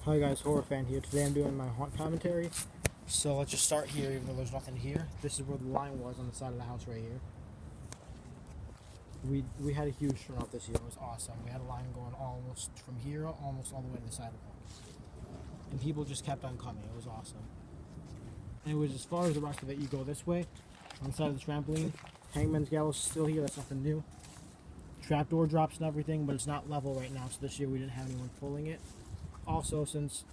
Hi guys, Horror Fan here. Today I'm doing my haunt commentary. So let's just start here, even though there's nothing here. This is where the line was on the side of the house right here. We had a huge turnout this year. It was awesome. We had a line going almost from here, almost all the way to the sidewalk. And people just kept on coming. It was awesome. Anyways, as far as the rest of it, you go this way. On the side of the trampoline, Hangman's Gallows is still here. That's nothing new. Trapdoor drops and everything, but it's not level right now. So this year we didn't have anyone pulling it. Also, since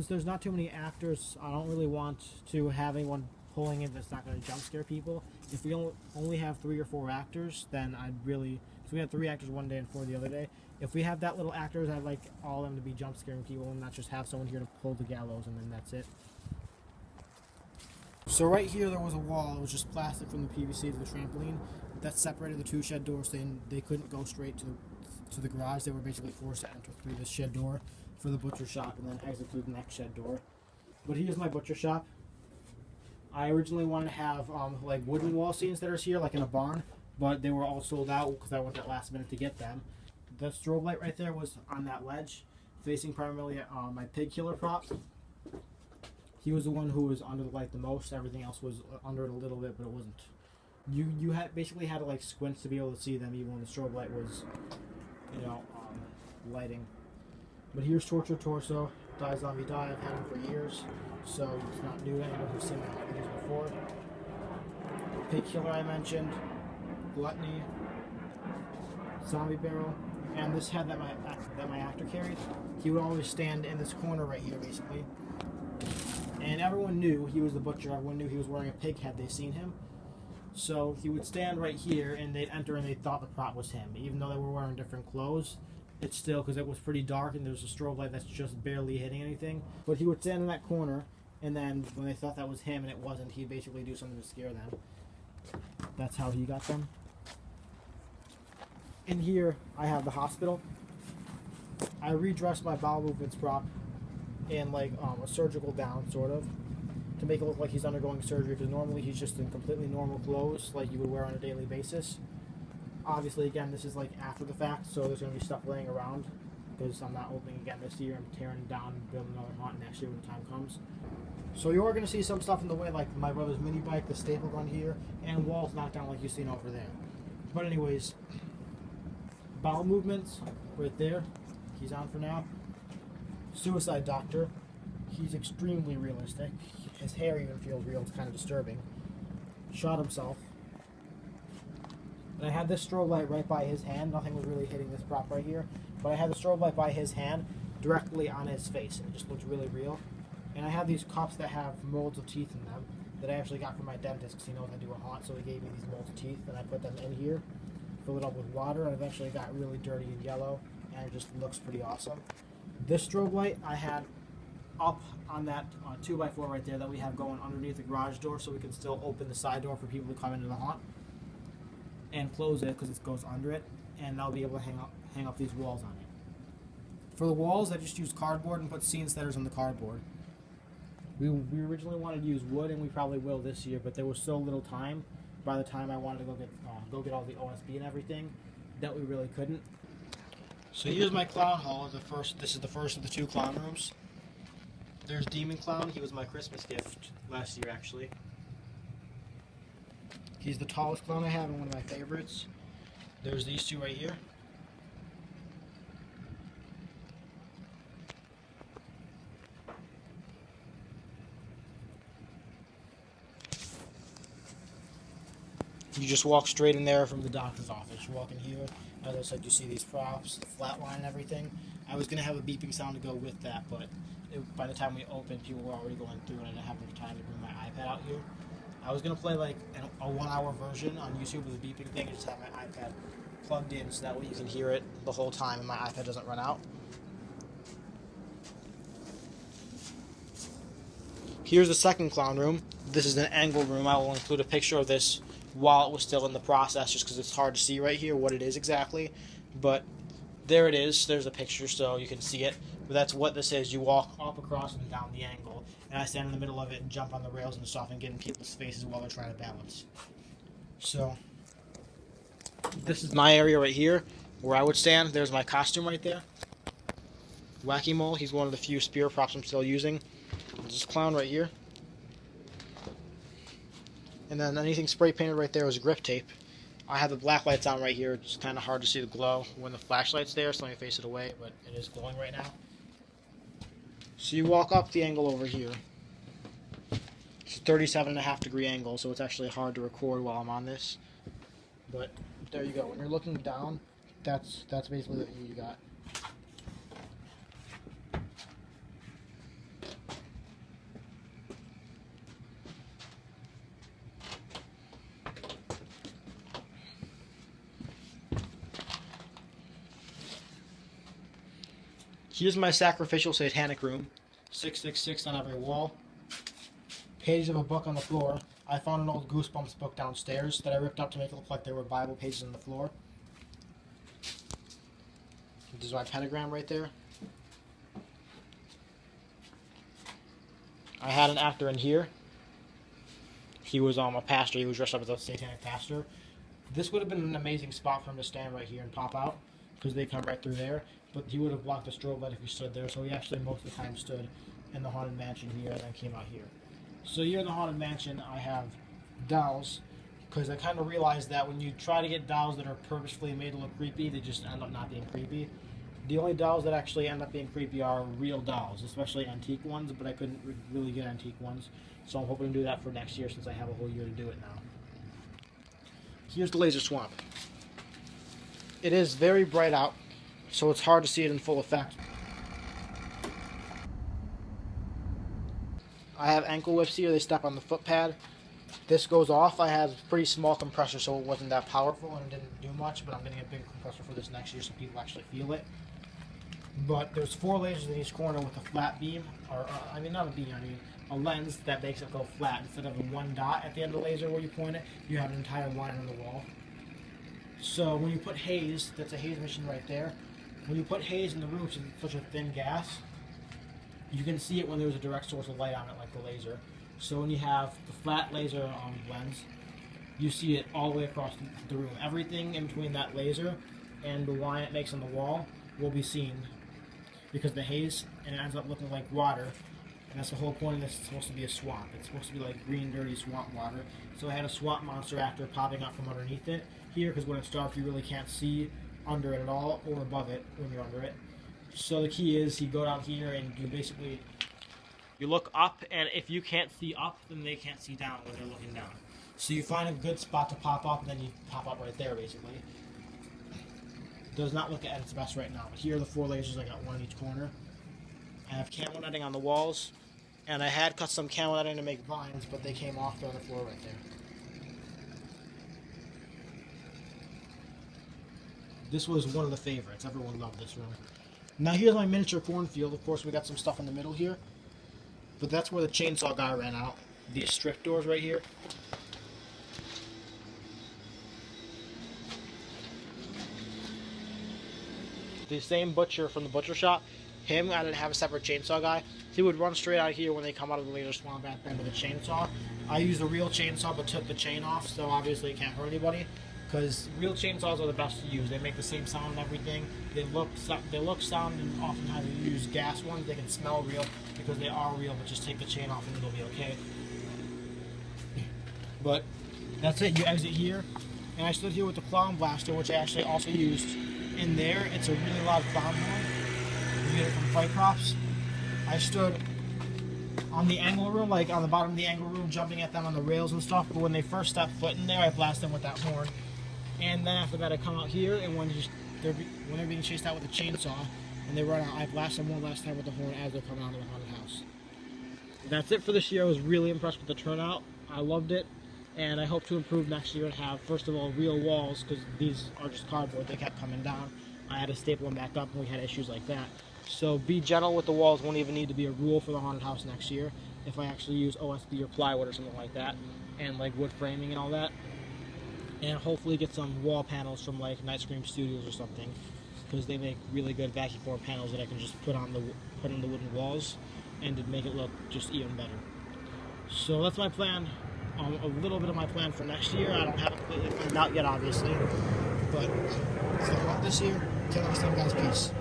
there's not too many actors, I don't really want to have anyone pulling it that's not going to jump scare people. If we only have 3 or 4 actors, then I'd really... So we had 3 actors one day and 4 the other day. If we have that little actors, I'd like all of them to be jump scaring people and not just have someone here to pull the gallows and then that's it. So right here there was a wall. It was just plastic from the PVC to the trampoline. That separated the 2 shed doors. They couldn't go straight to the garage. They were basically forced to enter through this shed door for the butcher shop and then exit through the next shed door. But here's my butcher shop. I originally wanted to have like wooden wall scenes that are here, like in a barn, but they were all sold out because I went that last minute to get them. The strobe light right there was on that ledge, facing primarily my pig killer prop. He was the one who was under the light the most. Everything else was under it a little bit, but it wasn't. You basically had to like squint to be able to see them, even when the strobe light was, lighting. But here's Torture Torso, Die Zombie Die. I've had him for years, so it's not new to anyone who's seen my videos before. Pig Killer I mentioned, Gluttony, Zombie Barrel, and this head that my actor carried. He would always stand in this corner right here, basically. And everyone knew he was the butcher. Everyone knew he was wearing a pig head. They'd seen him. So he would stand right here, and they'd enter, and they thought the prop was him. Even though they were wearing different clothes, it's still, because it was pretty dark, and there's a strobe light that's just barely hitting anything. But he would stand in that corner, and then when they thought that was him and it wasn't, he'd basically do something to scare them. That's how he got them. In here, I have the hospital. I redressed my bowel movements prop in like a surgical gown, sort of, to make it look like he's undergoing surgery, because normally he's just in completely normal clothes like you would wear on a daily basis. Obviously, again, this is like after the fact, so there's going to be stuff laying around, because I'm not opening again this year. I'm tearing down and building another haunt next year when the time comes. So you are going to see some stuff in the way, like my brother's mini bike, the staple gun here, and walls knocked down like you've seen over there. But anyways, bowel movements right there. He's on for now. Suicide Doctor. He's extremely realistic. His hair even feels real. It's kind of disturbing. Shot himself. And I had this strobe light right by his hand. Nothing was really hitting this prop right here. But I had the strobe light by his hand directly on his face. And it just looked really real. And I have these cups that have molds of teeth in them that I actually got from my dentist because he knows I do a haunt. So he gave me these molds of teeth. And I put them in here. Filled it up with water. And eventually got really dirty and yellow. And it just looks pretty awesome. This strobe light I had up on that 2x4 right there that we have going underneath the garage door, so we can still open the side door for people to come into the haunt and close it because it goes under it, and I'll be able to hang up these walls on it. For the walls, I just used cardboard and put scene setters on the cardboard. We originally wanted to use wood, and we probably will this year, but there was so little time by the time I wanted to go get all the OSB and everything that we really couldn't. So here's my clown hall. This is the first of the 2 clown rooms. There's Demon Clown. He was my Christmas gift last year, actually. He's the tallest clown I have and one of my favorites. There's these 2 right here. You just walk straight in there from the doctor's office. You walk in here. As I said, you see these props, the flat line and everything. I was going to have a beeping sound to go with that, but by the time we opened, people were already going through, and I didn't have enough time to bring my iPad out here. I was going to play like a 1-hour version on YouTube with a beeping thing and just have my iPad plugged in so that way you can hear it the whole time and my iPad doesn't run out. Here's the second clown room. This is an angle room. I will include a picture of this while it was still in the process, just because it's hard to see right here what it is exactly. But there it is. There's a picture so you can see it. But that's what this is. You walk up, across, and down the angle. And I stand in the middle of it and jump on the rails and stuff and get in people's faces while they're trying to balance. So this is my area right here where I would stand. There's my costume right there. Whack-A-Mole. He's one of the few spirit props I'm still using. There's this clown right here. And then anything spray painted right there is grip tape. I have the black lights on right here. It's kind of hard to see the glow when the flashlight's there, so let me face it away, but it is glowing right now. So you walk up the angle over here. It's a 37.5-degree angle, so it's actually hard to record while I'm on this. But there you go. When you're looking down, that's basically what you got. Here's my sacrificial satanic room. 666 on every wall. Pages of a book on the floor. I found an old Goosebumps book downstairs that I ripped up to make it look like there were Bible pages on the floor. This is my pentagram right there. I had an actor in here. He was a pastor. He was dressed up as a satanic pastor. This would have been an amazing spot for him to stand right here and pop out, because they come right through there. But he would have blocked the strobe light if he stood there, so he actually most of the time stood in the Haunted Mansion here and then came out here. So here in the Haunted Mansion, I have dolls, because I kind of realized that when you try to get dolls that are purposefully made to look creepy, they just end up not being creepy. The only dolls that actually end up being creepy are real dolls, especially antique ones, but I couldn't really get antique ones, so I'm hoping to do that for next year since I have a whole year to do it now. Here's the laser swamp. It is very bright out, so it's hard to see it in full effect. I have ankle whips here. They step on the foot pad. This goes off. I have a pretty small compressor, so it wasn't that powerful and it didn't do much, but I'm getting a big compressor for this next year so people actually feel it. But there's 4 lasers in each corner with a flat beam, or I mean not a beam, I mean a lens that makes it go flat. Instead of a one dot at the end of the laser where you point it, you have an entire line on the wall. So when you put haze, that's a haze machine right there. When you put haze in the room, it's such a thin gas, you can see it when there's a direct source of light on it, like the laser. So when you have the flat laser lens, you see it all the way across the room. Everything in between that laser and the line it makes on the wall will be seen because the haze, and it ends up looking like water. And that's the whole point of this. It's supposed to be a swamp. It's supposed to be like green, dirty swamp water. So I had a swamp monster actor popping up from underneath it here, because when it's dark, you really can't see under it at all, or above it when you're under it. So the key is you go down here and you basically, you look up, and if you can't see up, then they can't see down when they're looking down. So you find a good spot to pop up, and then you pop up right there, basically. Does not look at its best right now, but here are the 4 lasers. I got one in each corner. I have camo netting on the walls, and I had cut some camo netting to make vines, but they came off. They're on the floor right there. This was one of the favorites. Everyone loved this room. Now here's my miniature cornfield. Of course, we got some stuff in the middle here, but that's where the chainsaw guy ran out. These strip doors right here. The same butcher from the butcher shop, him, I didn't have a separate chainsaw guy. He would run straight out here when they come out of the laser swamp at the end of the chainsaw. I used a real chainsaw but took the chain off, so obviously it can't hurt anybody. Because real chainsaws are the best to use. They make the same sound and everything. They look sound, and oftentimes you use gas ones. They can smell real because they are real, but just take the chain off and it'll be okay. But that's it. You exit here, and I stood here with the clown blaster, which I actually also used in there. It's a really loud clown horn. You get it from Fight Props. I stood on the angle room, like on the bottom of the angle room, jumping at them on the rails and stuff. But when they first stepped foot in there, I blast them with that horn. And then after that, I come out here, and when they're being chased out with a chainsaw, and they run out, I blast them one last time with the horn as they're coming out of the haunted house. That's it for this year. I was really impressed with the turnout. I loved it, and I hope to improve next year and have, first of all, real walls, because these are just cardboard. They kept coming down. I had to staple them back up, and we had issues like that. So be gentle with the walls. Won't even need to be a rule for the haunted house next year if I actually use OSB or plywood or something like that, and like wood framing and all that. And hopefully get some wall panels from like Night Scream Studios or something, because they make really good vacuum form panels that I can just put on the wooden walls and to make it look just even better. So that's my plan. A little bit of my plan for next year. I don't have it completely planned out yet, obviously, but it's the this year. Till next time, guys. Peace.